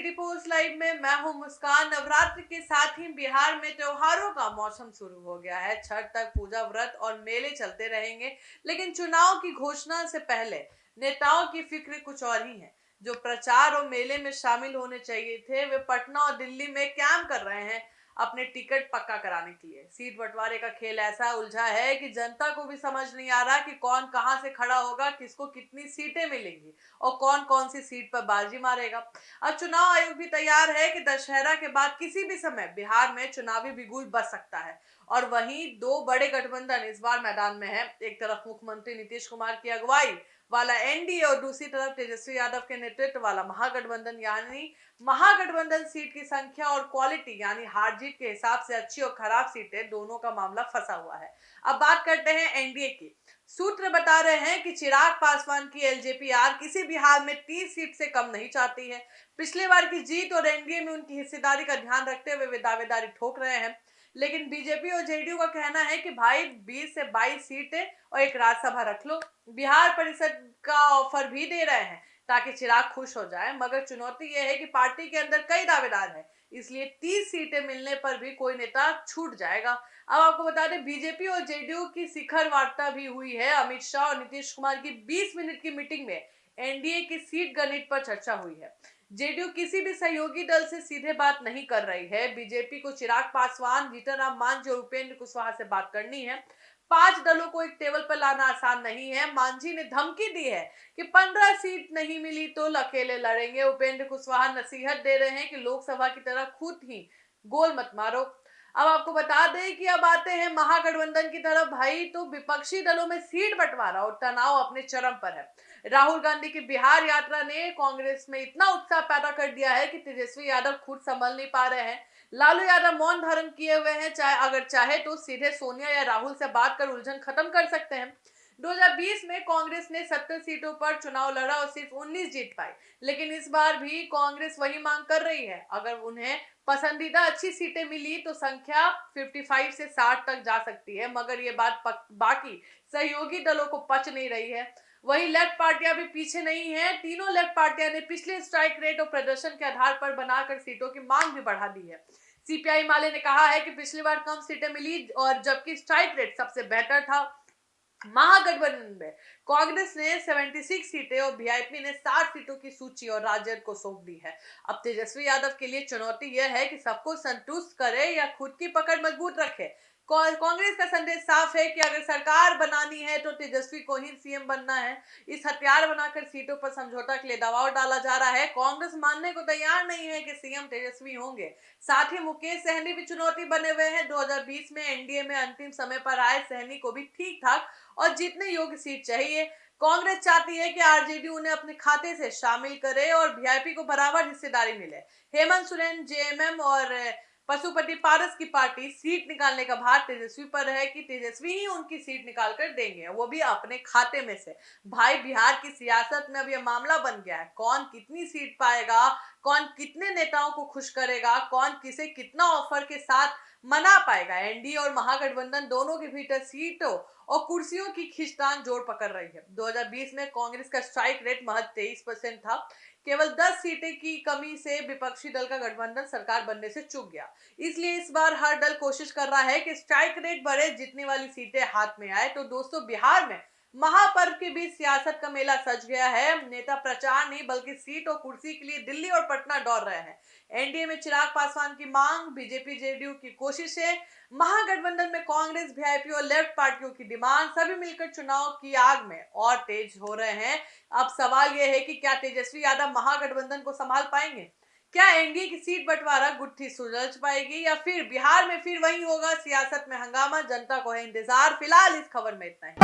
DD post live में मैं हूं मुस्कान। नवरात्र के साथ ही बिहार में त्योहारों का मौसम शुरू हो गया है। छठ तक पूजा व्रत और मेले चलते रहेंगे, लेकिन चुनाव की घोषणा से पहले नेताओं की फिक्र कुछ और ही है। जो प्रचार और मेले में शामिल होने चाहिए थे, वे पटना और दिल्ली में कैंप कर रहे हैं अपने टिकट पक्का कराने के लिए। सीट बंटवारे का खेल ऐसा उलझा है कि जनता को भी समझ नहीं आ रहा कि कौन कहां से खड़ा होगा, किसको कितनी सीटें मिलेंगी और कौन कौन सी सीट पर बाजी मारेगा। अब चुनाव आयोग भी तैयार है कि दशहरा के बाद किसी भी समय बिहार में चुनावी बिगुल बच सकता है। और वहीं दो बड़े गठबंधन इस बार मैदान में है। एक तरफ मुख्यमंत्री नीतीश कुमार की अगुवाई वाला एनडीए और दूसरी तरफ तेजस्वी यादव के नेतृत्व वाला महागठबंधन। यानी महागठबंधन सीट की संख्या और क्वालिटी यानी हार जीत के हिसाब से अच्छी और खराब सीटें दोनों का मामला फंसा हुआ है। अब बात करते हैं एनडीए की। सूत्र बता रहे हैं कि चिराग पासवान की एलजेपी-आर किसी भी हाल में 30 सीट से कम नहीं चाहती है। पिछले बार की जीत और एनडीए में उनकी हिस्सेदारी का ध्यान रखते हुए वे दावेदारी ठोक रहे हैं। लेकिन बीजेपी और जेडीयू का कहना है कि भाई 20 से 22 सीटें और एक राज्यसभा रख लो। बिहार परिषद का ऑफर भी दे रहे हैं ताकि चिराग खुश हो जाए, मगर चुनौती यह है कि पार्टी के अंदर कई दावेदार हैं, इसलिए 30 सीटें मिलने पर भी कोई नेता छूट जाएगा। अब आपको बता दें, बीजेपी और जेडीयू की शिखर वार्ता भी हुई है। अमित शाह और नीतीश कुमार की 20 मिनट की मीटिंग में एनडीए की सीट गणित पर चर्चा हुई है। जेडीयू किसी भी सहयोगी दल से सीधे बात नहीं कर रही है। बीजेपी को चिराग पासवान, जीतन राम मांझी और उपेंद्र कुशवाहा से बात करनी है। 5 दलों को एक टेबल पर लाना आसान नहीं है। मांझी ने धमकी दी है कि 15 सीट नहीं मिली तो अकेले लड़ेंगे। उपेंद्र कुशवाहा नसीहत दे रहे हैं कि लोकसभा की तरह खुद ही गोल मत मारो। अब आपको बता दें कि अब आते हैं महागठबंधन की तरफ। भाई, तो विपक्षी दलों में सीट बंटवारा और तनाव अपने चरम पर है। राहुल गांधी की बिहार यात्रा ने कांग्रेस में इतना उत्साह पैदा कर दिया है कि तेजस्वी यादव खुद संभल नहीं पा रहे हैं। लालू यादव मौन धारण किए हुए हैं। अगर चाहे तो सीधे सोनिया या राहुल से बात कर उलझन खत्म कर सकते हैं। 2020 में कांग्रेस ने 70 सीटों पर चुनाव लड़ा और सिर्फ 19 जीत पाई, लेकिन इस बार भी कांग्रेस वही मांग कर रही है। अगर उन्हें पसंदीदा अच्छी सीटें मिली तो संख्या 55 से 60 तक जा सकती है, मगर ये बात बाकी सहयोगी दलों को पच नहीं रही है। वही लेफ्ट पार्टियां भी पीछे नहीं है। तीनों लेफ्ट पार्टियां ने पिछले स्ट्राइक रेट और प्रदर्शन के आधार पर बनाकर सीटों की मांग भी बढ़ा दी है। सीपीआई माले ने कहा है कि पिछली बार कम सीटें मिली और जबकि स्ट्राइक रेट सबसे बेहतर था। महागठबंधन में कांग्रेस ने 76 सीटें और वीआईपी ने 60 सीटों की सूची और राजद को सौंप दी है। अब तेजस्वी यादव के लिए चुनौती यह है कि सबको संतुष्ट करे या खुद की पकड़ मजबूत रखे। कांग्रेस का संदेश साफ है कि अगर सरकार बनानी है तो तेजस्वी को ही सीएम बनना है। इस हथियार बनाकर सीटों पर समझौता के लिए दबाव डाला जा रहा है। कांग्रेस मानने को तैयार नहीं है कि सीएम तेजस्वी होंगे। साथ ही मुकेश सहनी भी चुनौती बने हुए हैं। 2020 में एनडीए में अंतिम समय पर आए सहनी को भी ठीक ठाक और जीतने योग्य सीट चाहिए। कांग्रेस चाहती है कि आरजेडी उन्हें अपने खाते से शामिल करे और वीआईपी को बराबर हिस्सेदारी मिले। हेमंत सोरेन, जेएमएम और पशुपति पारस की पार्टी सीट निकालने का भार तेजस्वी पर है कि तेजस्वी ही उनकी सीट निकाल कर देंगे, वो भी अपने खाते में से। भाई, बिहार की सियासत में अब यह मामला बन गया है, कौन कितनी सीट पाएगा, कौन कितने नेताओं को खुश करेगा, कौन किसे कितना ऑफर के साथ मना पाएगा। एनडीए और महागठबंधन दोनों के भीतर सीटों और कुर्सियों की खींचतान जोर पकड़ रही है। 2020 में कांग्रेस का स्ट्राइक रेट महज 23% था। केवल 10 सीटें की कमी से विपक्षी दल का गठबंधन सरकार बनने से चूक गया। इसलिए इस बार हर दल कोशिश कर रहा है कि स्ट्राइक रेट बढ़े, जीतने वाली सीटें हाथ में आए। तो दोस्तों, बिहार में महापर्व के बीच सियासत का मेला सज गया है। नेता प्रचार नहीं बल्कि सीट और कुर्सी के लिए दिल्ली और पटना दौड़ रहे हैं। एनडीए में चिराग पासवान की मांग, बीजेपी जेडीयू की कोशिशें, महागठबंधन में कांग्रेस, वीआईपी और लेफ्ट पार्टियों की डिमांड, सभी मिलकर चुनाव की आग में और तेज हो रहे हैं। अब सवाल यह है कि क्या तेजस्वी यादव महागठबंधन को संभाल पाएंगे? क्या एनडीए की सीट बंटवारा गुत्थी सुलझ पाएगी या फिर बिहार में फिर वही होगा सियासत में हंगामा? जनता को है इंतजार। फिलहाल इस खबर में इतना ही।